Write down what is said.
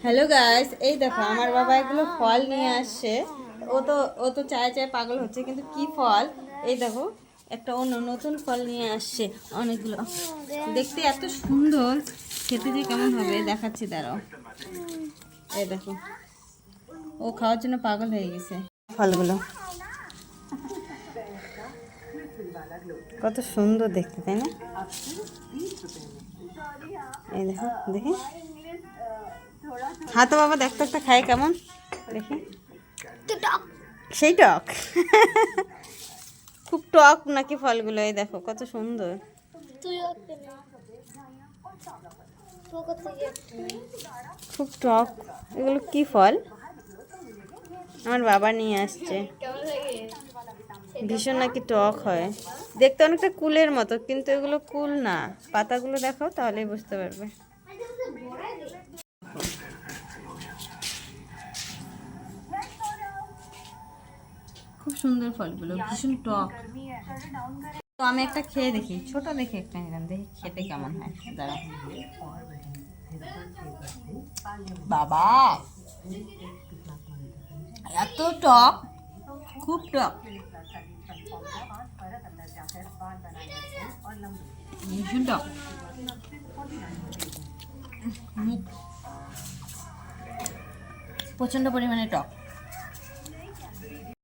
Hello guys, এই দেখো আমার বাবা এগুলো ফল নিয়ে আসছে। ও তো চায় চায় পাগল হচ্ছে, কিন্তু কি ফল? এই দেখো, একটা অন্য নতুন ফল নিয়ে আসছে অনেকগুলো। দেখতে এত সুন্দর, খেতে যে কেমন হবে দেখাচ্ছি, দাঁড়াও। এই দেখো, ও খাওয়ার জন্য পাগল হয়ে গেছে। ফলগুলো কত সুন্দর দেখতে, তাই না? এই দেখো, দেখি। হ্যাঁ তো বাবা, দেখতো একটা খায় কেমন, দেখি। সেই টক। খুব টক নাকি ফলগুলো? এই দেখো কত সুন্দর। খুব টক। এগুলো কি ফল? আমার বাবা নিয়ে আসছে। ভীষণ নাকি টক হয়, দেখতে অনেকটা কুলের মতো, কিন্তু এগুলো কুল না। পাতাগুলো দেখো, তাহলেই বুঝতে পারবে। খুব সুন্দর ফলগুলো, ভীষণ টক। তো আমি একটা খেয়ে দেখি, ছোট দেখে একটা নিলাম, দেখি খেতে কেমন হয়। দাঁড়া বাবা, এত টক, খুব টক, ভীষণ টক। প্রচন্ড পরিমাণে টক।